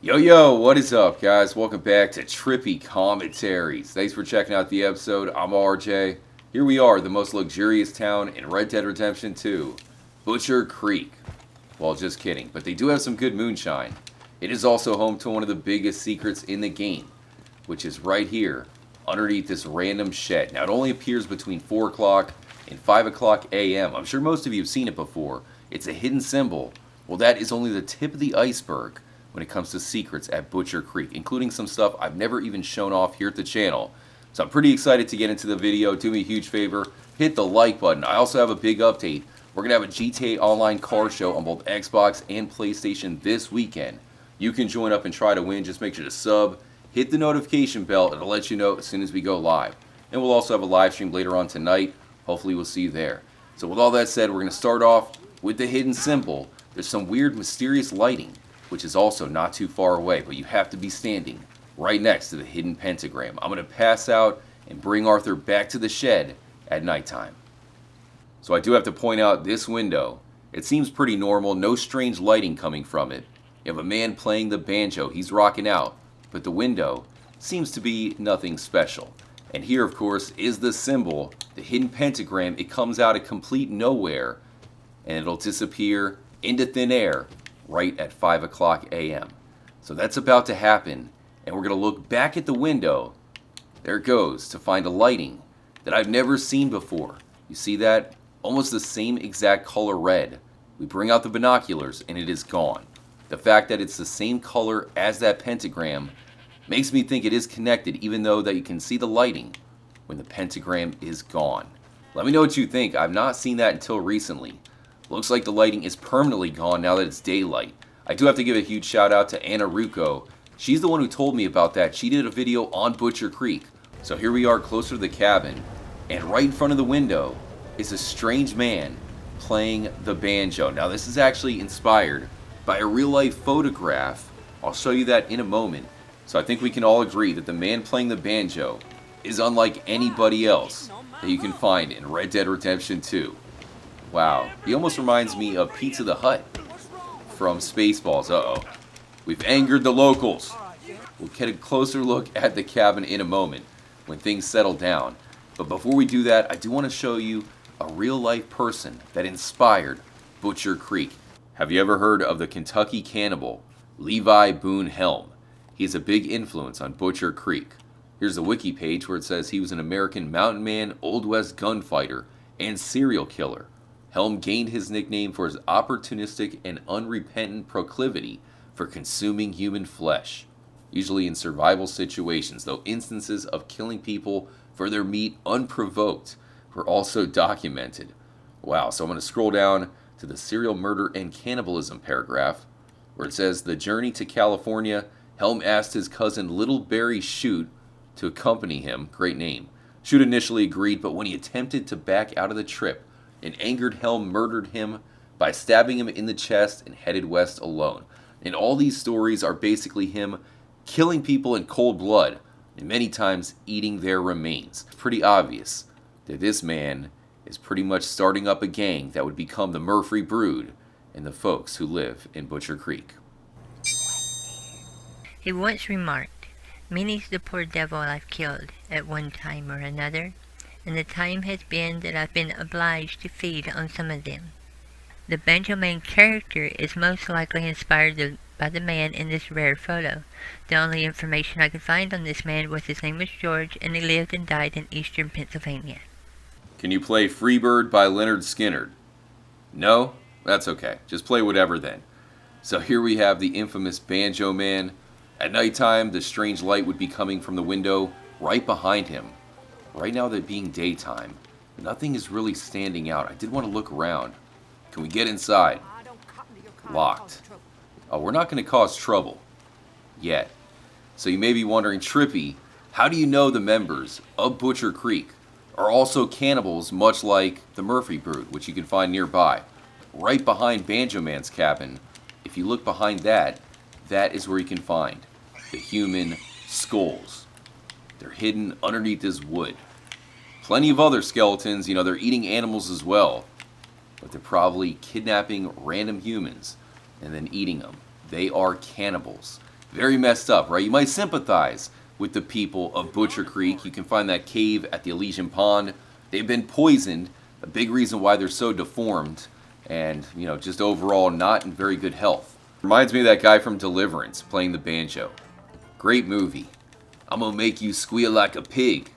Yo, what is up, guys? Welcome back to Trippy Commentaries. Thanks for checking out the episode. I'm RJ. Here we are, the most luxurious town in Red Dead Redemption 2, Butcher Creek. Well, just kidding, but they do have some good moonshine. It is also home to one of the biggest secrets in the game, which is right here, underneath this random shed. Now, it only appears between 4 o'clock and 5 o'clock a.m. I'm sure most of you have seen it before. It's a hidden symbol. Well, that is only the tip of the iceberg when it comes to secrets at Butcher Creek, including some stuff I've never even shown off here at the channel. So I'm pretty excited to get into the video. Do me a huge favor, hit the like button. I also have a big update. We're going to have a GTA Online car show on both Xbox and PlayStation this weekend. You can join up and try to win. Just make sure to sub, hit the notification bell, and it'll let you know as soon as we go live. And we'll also have a live stream later on tonight. Hopefully we'll see you there. So with all that said, we're going to start off with the hidden symbol. There's some weird, mysterious lighting, which is also not too far away, but you have to be standing right next to the hidden pentagram. I'm going to pass out and bring Arthur back to the shed at nighttime. So I do have to point out this window. It seems pretty normal, no strange lighting coming from it. You have a man playing the banjo, he's rocking out, but the window seems to be nothing special. And here, of course, is the symbol, the hidden pentagram. It comes out of complete nowhere, and it'll disappear into thin air right at 5 o'clock a.m. So that's about to happen, and we're going to look back at the window. There it goes, to find a lighting that I've never seen before. You see that? Almost the same exact color red. We bring out the binoculars, and it is gone. The fact that it's the same color as that pentagram makes me think it is connected, even though that you can see the lighting when the pentagram is gone. Let me know what you think. I've not seen that until recently. Looks like the lighting is permanently gone now that it's daylight. I do have to give a huge shout out to Anna Rucco. She's the one who told me about that. She did a video on Butcher Creek. So here we are closer to the cabin, and right in front of the window is a strange man playing the banjo. Now this is actually inspired by a real life photograph. I'll show you that in a moment. So I think we can all agree that the man playing the banjo is unlike anybody else that you can find in Red Dead Redemption 2. Wow, he almost reminds me of Pizza the Hut from Spaceballs. Uh-oh. We've angered the locals. We'll get a closer look at the cabin in a moment when things settle down. But before we do that, I do want to show you a real-life person that inspired Butcher Creek. Have you ever heard of the Kentucky cannibal, Levi Boone Helm? He's a big influence on Butcher Creek. Here's the wiki page where it says he was an American mountain man, Old West gunfighter, and serial killer. Helm gained his nickname for his opportunistic and unrepentant proclivity for consuming human flesh, usually in survival situations, though instances of killing people for their meat unprovoked were also documented. Wow, so I'm going to scroll down to the serial murder and cannibalism paragraph, where it says, the journey to California, Helm asked his cousin Little Barry Shute to accompany him. Great name. Shute initially agreed, but when he attempted to back out of the trip, an angered Helm murdered him by stabbing him in the chest and headed west alone. And all these stories are basically him killing people in cold blood and many times eating their remains. It's pretty obvious that this man is pretty much starting up a gang that would become the Murphy Brood and the folks who live in Butcher Creek. He once remarked, many's the poor devil I've killed at one time or another, and the time has been that I've been obliged to feed on some of them. The Banjo Man character is most likely inspired by the man in this rare photo. The only information I could find on this man was his name was George, and he lived and died in eastern Pennsylvania. Can you play Freebird by Leonard Skinner? No? That's okay. Just play whatever then. So here we have the infamous Banjo Man. At nighttime, the strange light would be coming from the window right behind him. Right now that being daytime, nothing is really standing out. I did want to look around. Can we get inside? Locked. Oh, we're not going to cause trouble. Yet. So you may be wondering, Trippy, how do you know the members of Butcher Creek are also cannibals, much like the Murphy Brood, which you can find nearby? Right behind Banjo Man's cabin, if you look behind that, that is where you can find the human skulls. They're hidden underneath this wood. Plenty of other skeletons, they're eating animals as well. But they're probably kidnapping random humans and then eating them. They are cannibals. Very messed up, right? You might sympathize with the people of Butcher Creek. You can find that cave at the Elysian Pond. They've been poisoned, a big reason why they're so deformed and, just overall not in very good health. Reminds me of that guy from Deliverance playing the banjo. Great movie. I'm gonna make you squeal like a pig.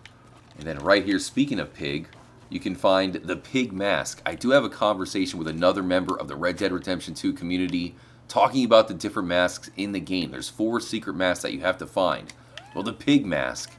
And then right here, speaking of pig, you can find the pig mask. I do have a conversation with another member of the Red Dead Redemption 2 community talking about the different masks in the game. There's 4 secret masks that you have to find. Well, the pig mask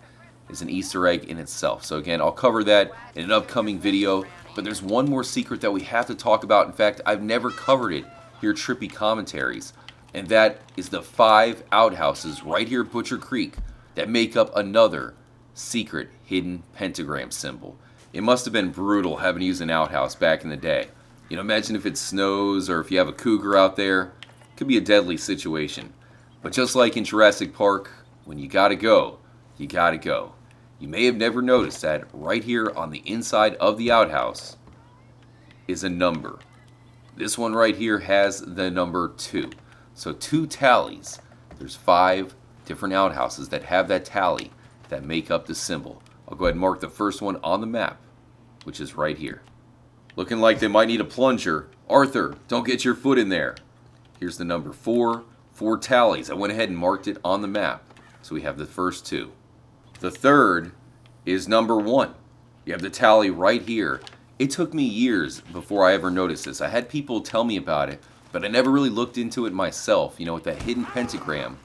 is an Easter egg in itself. So again, I'll cover that in an upcoming video. But there's one more secret that we have to talk about. In fact, I've never covered it here at Trippy Commentaries. And that is the 5 outhouses right here at Butcher Creek that make up another secret hidden pentagram symbol. It must have been brutal having to use an outhouse back in the day. Imagine if it snows or if you have a cougar out there. It could be a deadly situation. But just like in Jurassic Park, when you gotta go, you gotta go. You may have never noticed that right here on the inside of the outhouse is a number. This one right here has the number 2. So 2 tallies. There's 5 different outhouses that have that tally that make up the symbol. I'll go ahead and mark the first one on the map, which is right here. Looking like they might need a plunger. Arthur, don't get your foot in there. Here's the number 4. 4 tallies. I went ahead and marked it on the map. So we have the first 2. The third is number 1. You have the tally right here. It took me years before I ever noticed this. I had people tell me about it, but I never really looked into it myself, with that hidden pentagram.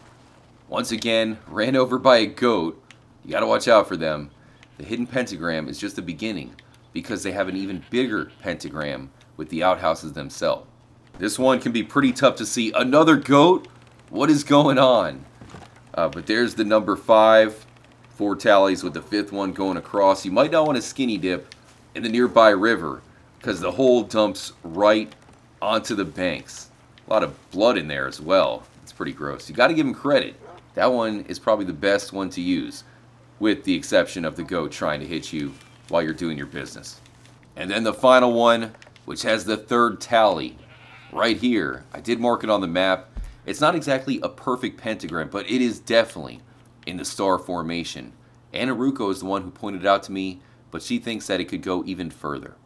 Once again, ran over by a goat. You gotta watch out for them. The hidden pentagram is just the beginning because they have an even bigger pentagram with the outhouses themselves. This one can be pretty tough to see. Another goat? What is going on? But there's the number 5. 4 tallies with the 5th one going across. You might not want to skinny dip in the nearby river because the hole dumps right onto the banks. A lot of blood in there as well. It's pretty gross. You got to give them credit. That one is probably the best one to use, with the exception of the goat trying to hit you while you're doing your business. And then the final one, which has the 3rd tally right here. I did mark it on the map. It's not exactly a perfect pentagram, but it is definitely in the star formation. Anna Rucco is the one who pointed it out to me, but she thinks that it could go even further.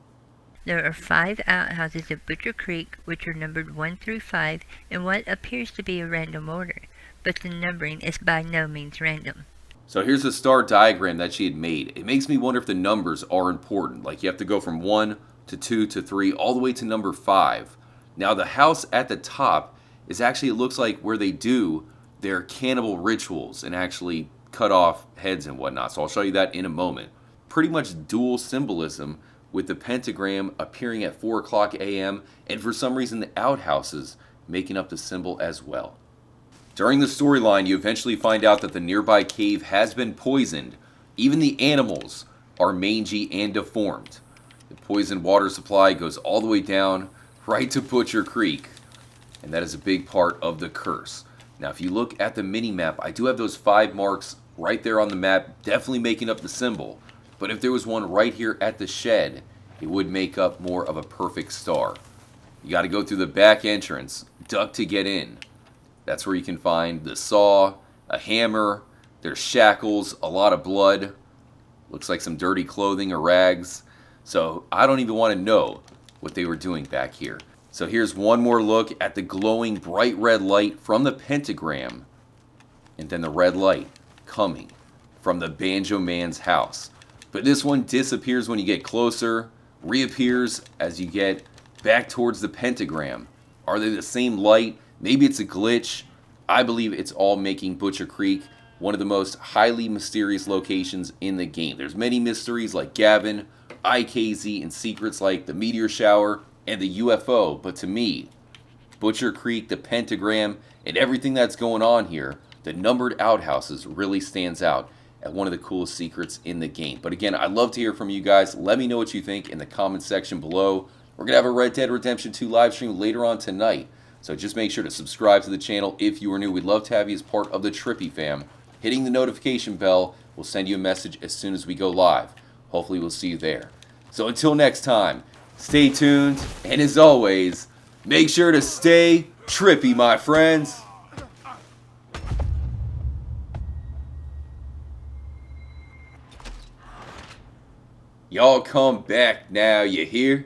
There are 5 outhouses at Butcher Creek, which are numbered 1 through 5 in what appears to be a random order, but the numbering is by no means random. So here's a star diagram that she had made. It makes me wonder if the numbers are important. Like you have to go from 1 to 2 to 3 all the way to number 5. Now the house at the top is actually, it looks like where they do their cannibal rituals and actually cut off heads and whatnot. So I'll show you that in a moment. Pretty much dual symbolism with the pentagram appearing at 4 o'clock a.m. and for some reason the outhouses making up the symbol as well. During the storyline, you eventually find out that the nearby cave has been poisoned. Even the animals are mangy and deformed. The poisoned water supply goes all the way down right to Butcher Creek, and that is a big part of the curse. Now, if you look at the mini-map, I do have those 5 marks right there on the map, definitely making up the symbol. But if there was one right here at the shed, it would make up more of a perfect star. You got to go through the back entrance, duck to get in. That's where you can find the saw, a hammer, there's shackles, a lot of blood. Looks like some dirty clothing or rags. So I don't even want to know what they were doing back here. So here's one more look at the glowing bright red light from the pentagram. And then the red light coming from the Banjo Man's house. But this one disappears when you get closer, reappears as you get back towards the pentagram. Are they the same light? Maybe it's a glitch. I believe it's all making Butcher Creek one of the most highly mysterious locations in the game. There's many mysteries like Gavin, IKZ, and secrets like the meteor shower and the UFO. But to me, Butcher Creek, the pentagram, and everything that's going on here, the numbered outhouses really stands out at one of the coolest secrets in the game. But again, I'd love to hear from you guys. Let me know what you think in the comment section below. We're going to have a Red Dead Redemption 2 live stream later on tonight. So just make sure to subscribe to the channel if you are new. We'd love to have you as part of the Trippy fam. Hitting the notification bell will send you a message as soon as we go live. Hopefully we'll see you there. So until next time, stay tuned. And as always, make sure to stay trippy, my friends. Y'all come back now, you hear?